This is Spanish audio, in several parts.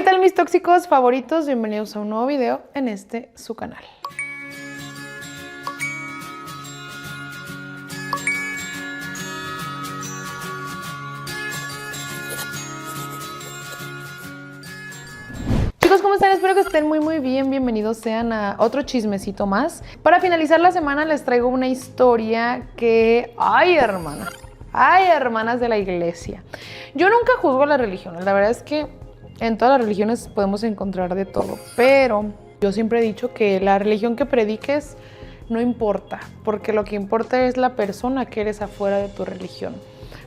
¿qué tal mis tóxicos favoritos? Bienvenidos a un nuevo video en su canal. Chicos, ¿cómo están? Espero que estén muy bien. Bienvenidos sean a otro chismecito más. Para finalizar la semana les traigo una historia que... ¡Ay, hermana! ¡Ay, hermanas de la iglesia! Yo nunca juzgo las religiones. La verdad es que en todas las religiones podemos encontrar de todo. Pero yo siempre he dicho que la religión que prediques no importa. Porque lo que importa es la persona que eres afuera de tu religión.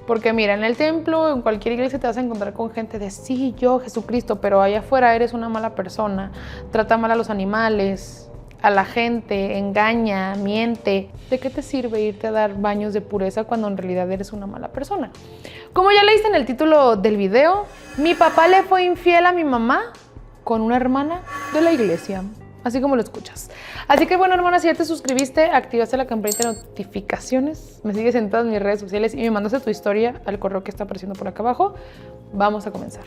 Porque mira, en el templo, en cualquier iglesia te vas a encontrar con gente de sí, yo, Jesucristo, pero allá afuera eres una mala persona, trata mal a los animales, a la gente, engaña, miente. ¿De qué te sirve irte a dar baños de pureza cuando en realidad eres una mala persona? Como ya leíste en el título del video, mi papá le fue infiel a mi mamá con una hermana de la iglesia. Así como lo escuchas. Así que bueno, hermana, si ya te suscribiste, activaste la campanita de notificaciones, me sigues en todas mis redes sociales y me mandaste tu historia al correo que está apareciendo por acá abajo, vamos a comenzar.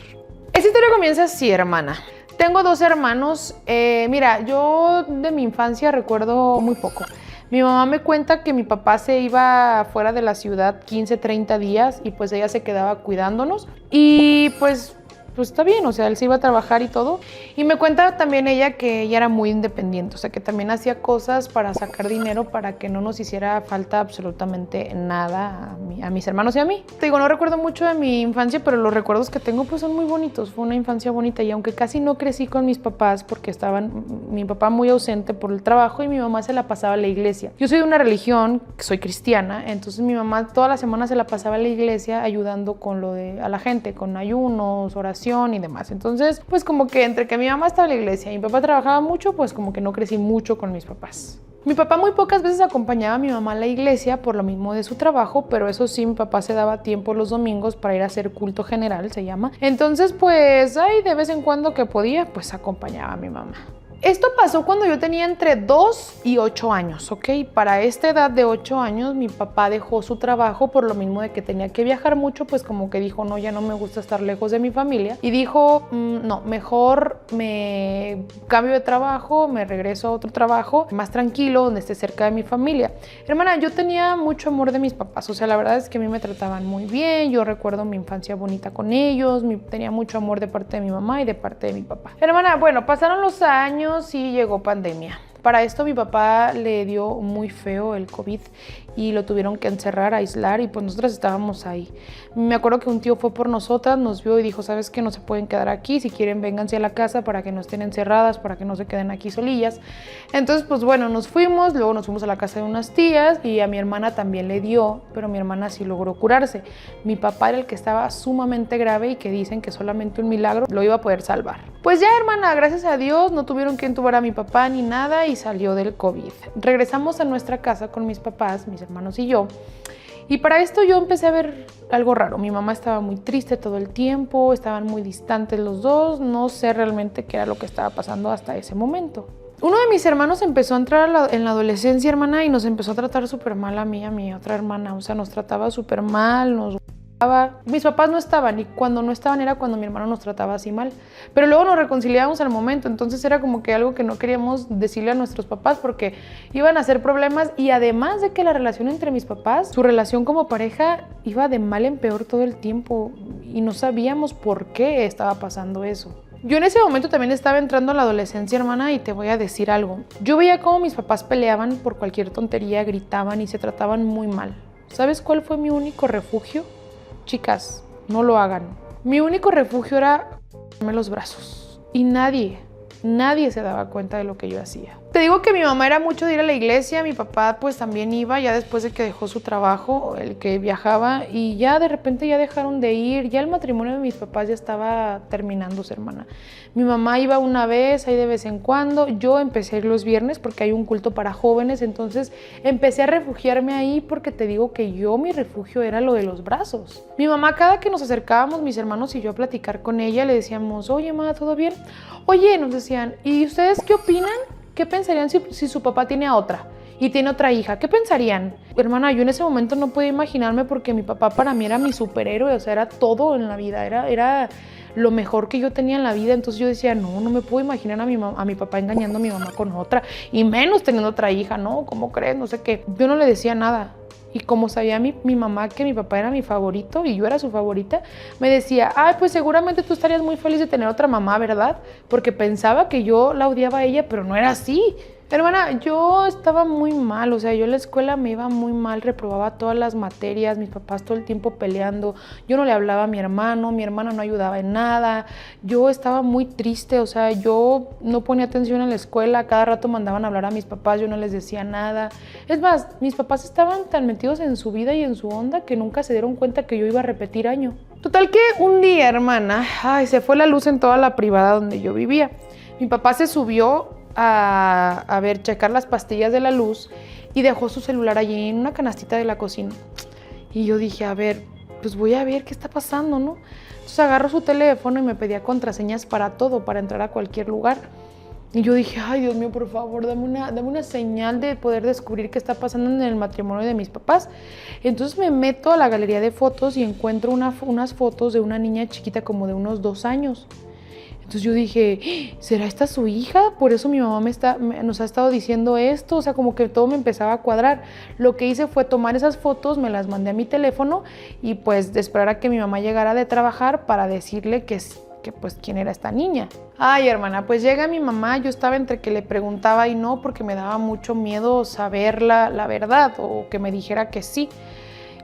Esta historia comienza así, hermana. Tengo dos hermanos. Mira, yo de mi infancia recuerdo muy poco. Mi mamá me cuenta que mi papá se iba fuera de la ciudad 15, 30 días y pues ella se quedaba cuidándonos y pues está bien, o sea, él se iba a trabajar y todo. Y me cuenta también ella que ella era muy independiente, o sea, que también hacía cosas para sacar dinero para que no nos hiciera falta absolutamente nada a mis hermanos y a mí. Te digo, no recuerdo mucho de mi infancia, pero los recuerdos que tengo pues son muy bonitos. Fue una infancia bonita y aunque casi no crecí con mis papás porque mi papá muy ausente por el trabajo y mi mamá se la pasaba a la iglesia. Yo soy de una religión, soy cristiana, entonces mi mamá toda la semana se la pasaba a la iglesia ayudando con a la gente, con ayunos, oraciones y demás. Entonces, pues como que entre que mi mamá estaba en la iglesia y mi papá trabajaba mucho, pues como que no crecí mucho con mis papás. Mi papá muy pocas veces acompañaba a mi mamá a la iglesia por lo mismo de su trabajo, pero eso sí, mi papá se daba tiempo los domingos para ir a hacer culto general, se llama. Entonces, pues, de vez en cuando que podía, pues acompañaba a mi mamá. Esto pasó cuando yo tenía entre 2 y 8 años, ¿ok? Para esta edad de 8 años, mi papá dejó su trabajo por lo mismo de que tenía que viajar mucho, pues como que dijo, no, ya no me gusta estar lejos de mi familia. Y dijo, no, mejor me cambio de trabajo, me regreso a otro trabajo más tranquilo, donde esté cerca de mi familia. Hermana, yo tenía mucho amor de mis papás, o sea, la verdad es que a mí me trataban muy bien, yo recuerdo mi infancia bonita con ellos, tenía mucho amor de parte de mi mamá y de parte de mi papá. Hermana, bueno, pasaron los años y llegó pandemia. Para esto mi papá le dio muy feo el COVID y lo tuvieron que encerrar, aislar y pues nosotras estábamos ahí. Me acuerdo que un tío fue por nosotras, nos vio y dijo, ¿sabes qué? No se pueden quedar aquí, si quieren vénganse a la casa para que no estén encerradas, para que no se queden aquí solillas. Entonces pues bueno, nos fuimos, luego nos fuimos a la casa de unas tías y a mi hermana también le dio, pero mi hermana sí logró curarse. Mi papá era el que estaba sumamente grave y que dicen que solamente un milagro lo iba a poder salvar. Pues ya, hermana, gracias a Dios no tuvieron que intubar a mi papá ni nada y salió del COVID. Regresamos a nuestra casa con mis papás, mis hermanos y yo. Y para esto yo empecé a ver algo raro. Mi mamá estaba muy triste todo el tiempo, estaban muy distantes los dos. No sé realmente qué era lo que estaba pasando hasta ese momento. Uno de mis hermanos empezó a entrar en la adolescencia, hermana, y nos empezó a tratar súper mal a mi otra hermana. O sea, nos trataba súper mal, nos... Mis papás no estaban y cuando no estaban era cuando mi hermano nos trataba así mal, pero luego nos reconciliábamos al momento, entonces era como que algo que no queríamos decirle a nuestros papás porque iban a hacer problemas y además de que la relación entre mis papás, su relación como pareja iba de mal en peor todo el tiempo y no sabíamos por qué estaba pasando eso. Yo en ese momento también estaba entrando a la adolescencia, hermana, y te voy a decir algo. Yo veía cómo mis papás peleaban por cualquier tontería, gritaban y se trataban muy mal. ¿Sabes cuál fue mi único refugio? Chicas, no lo hagan. Mi único refugio era darme los brazos y nadie se daba cuenta de lo que yo hacía. Te digo que mi mamá era mucho de ir a la iglesia, mi papá pues también iba ya después de que dejó su trabajo, el que viajaba y ya de repente ya dejaron de ir, ya el matrimonio de mis papás ya estaba terminándose, hermana. Mi mamá iba una vez, ahí de vez en cuando, yo empecé a ir los viernes porque hay un culto para jóvenes, entonces empecé a refugiarme ahí porque te digo que mi refugio era lo de los brazos. Mi mamá cada que nos acercábamos, mis hermanos y yo a platicar con ella, le decíamos, oye, mamá, ¿todo bien? Oye, nos decían, ¿y ustedes qué opinan? ¿Qué pensarían si su papá tiene a otra y tiene otra hija? ¿Qué pensarían? Hermana, yo en ese momento no podía imaginarme porque mi papá para mí era mi superhéroe, o sea, era todo en la vida, era lo mejor que yo tenía en la vida. Entonces yo decía, no me puedo imaginar a mi papá engañando a mi mamá con otra, y menos teniendo otra hija, ¿no? ¿Cómo crees? No sé qué. Yo no le decía nada. Y como sabía mi mamá que mi papá era mi favorito y yo era su favorita, me decía, ay, pues seguramente tú estarías muy feliz de tener otra mamá, ¿verdad? Porque pensaba que yo la odiaba a ella, pero no era así. Hermana, yo estaba muy mal, o sea, yo en la escuela me iba muy mal, reprobaba todas las materias, mis papás todo el tiempo peleando, yo no le hablaba a mi hermano no ayudaba en nada, yo estaba muy triste, o sea, yo no ponía atención en la escuela, cada rato mandaban a hablar a mis papás, yo no les decía nada. Es más, mis papás estaban tan metidos en su vida y en su onda que nunca se dieron cuenta que yo iba a repetir año. Total que un día, hermana, se fue la luz en toda la privada donde yo vivía. Mi papá se subió a checar las pastillas de la luz y dejó su celular allí en una canastita de la cocina. Y yo dije, a ver, pues voy a ver qué está pasando, ¿no? Entonces agarro su teléfono y me pedía contraseñas para todo, para entrar a cualquier lugar. Y yo dije, ay, Dios mío, por favor, dame una señal de poder descubrir qué está pasando en el matrimonio de mis papás. Entonces me meto a la galería de fotos y encuentro unas fotos de una niña chiquita como de unos 2 años. Entonces yo dije, ¿será esta su hija? Por eso mi mamá nos ha estado diciendo esto. O sea, como que todo me empezaba a cuadrar. Lo que hice fue tomar esas fotos, me las mandé a mi teléfono y pues de esperar a que mi mamá llegara de trabajar para decirle que pues quién era esta niña. Ay, hermana, pues llega mi mamá, yo estaba entre que le preguntaba y no, porque me daba mucho miedo saber la verdad o que me dijera que sí.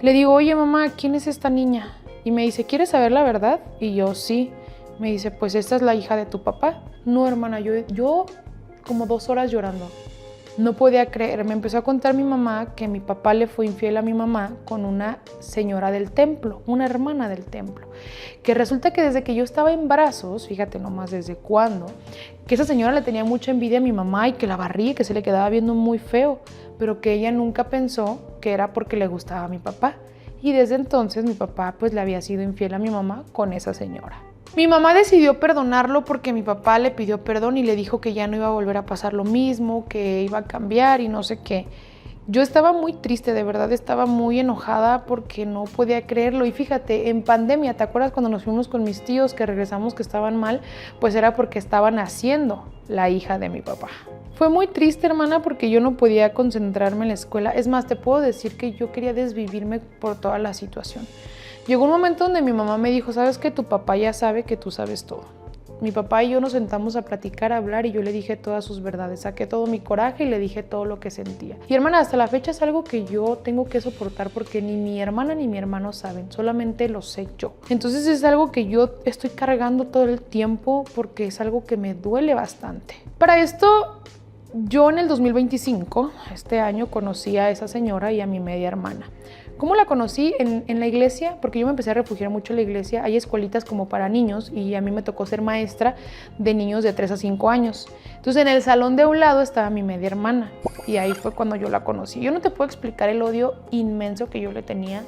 Le digo, oye mamá, ¿quién es esta niña? Y me dice, ¿quieres saber la verdad? Y yo, sí. Me dice, pues esta es la hija de tu papá. No, hermana, yo como 2 horas llorando. No podía creer. Me empezó a contar mi mamá que mi papá le fue infiel a mi mamá con una señora del templo, una hermana del templo. Que resulta que desde que yo estaba en brazos, fíjate nomás desde cuándo, que esa señora le tenía mucha envidia a mi mamá y que la barría y que se le quedaba viendo muy feo, pero que ella nunca pensó que era porque le gustaba a mi papá. Y desde entonces mi papá pues le había sido infiel a mi mamá con esa señora. Mi mamá decidió perdonarlo porque mi papá le pidió perdón y le dijo que ya no iba a volver a pasar lo mismo, que iba a cambiar y no sé qué. Yo estaba muy triste, de verdad estaba muy enojada porque no podía creerlo. Y fíjate, en pandemia, ¿te acuerdas cuando nos fuimos con mis tíos que regresamos que estaban mal? Pues era porque estaba naciendo la hija de mi papá. Fue muy triste, hermana, porque yo no podía concentrarme en la escuela. Es más, te puedo decir que yo quería desvivirme por toda la situación. Llegó un momento donde mi mamá me dijo, ¿sabes qué? Tu papá ya sabe que tú sabes todo. Mi papá y yo nos sentamos a platicar, a hablar y yo le dije todas sus verdades. Saqué todo mi coraje y le dije todo lo que sentía. Y hermana, hasta la fecha es algo que yo tengo que soportar porque ni mi hermana ni mi hermano saben, solamente lo sé yo. Entonces es algo que yo estoy cargando todo el tiempo porque es algo que me duele bastante. Para esto, yo en el 2025, este año, conocí a esa señora y a mi media hermana. ¿Cómo la conocí? En la iglesia, porque yo me empecé a refugiar mucho en la iglesia. Hay escuelitas como para niños y a mí me tocó ser maestra de niños de 3 a 5 años. Entonces en el salón de un lado estaba mi media hermana y ahí fue cuando yo la conocí. Yo no te puedo explicar el odio inmenso que yo le tenía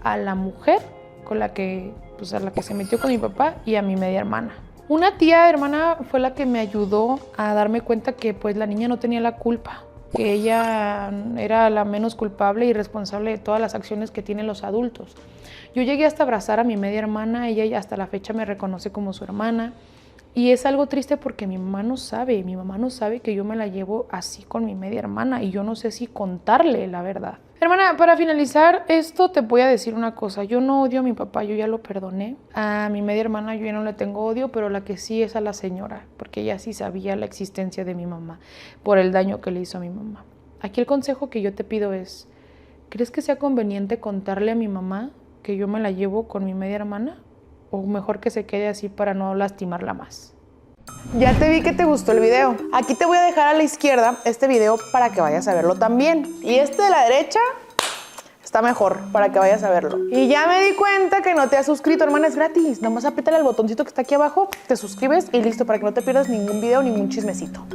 a la mujer con la que, pues a la que se metió con mi papá y a mi media hermana. Una tía hermana fue la que me ayudó a darme cuenta que pues la niña no tenía la culpa, que ella era la menos culpable y responsable de todas las acciones que tienen los adultos. Yo llegué hasta abrazar a mi media hermana, ella hasta la fecha me reconoce como su hermana. Y es algo triste porque mi mamá no sabe que yo me la llevo así con mi media hermana y yo no sé si contarle la verdad. Hermana, para finalizar esto te voy a decir una cosa, yo no odio a mi papá, yo ya lo perdoné. A mi media hermana yo ya no le tengo odio, pero la que sí es a la señora, porque ella sí sabía la existencia de mi mamá por el daño que le hizo a mi mamá. Aquí el consejo que yo te pido es, ¿crees que sea conveniente contarle a mi mamá que yo me la llevo con mi media hermana? O mejor que se quede así para no lastimarla más. Ya te vi que te gustó el video. Aquí te voy a dejar a la izquierda este video para que vayas a verlo también. Y este de la derecha está mejor para que vayas a verlo. Y ya me di cuenta que no te has suscrito, hermana, es gratis. Nada más apriétale el botoncito que está aquí abajo, te suscribes y listo para que no te pierdas ningún video, ningún chismecito.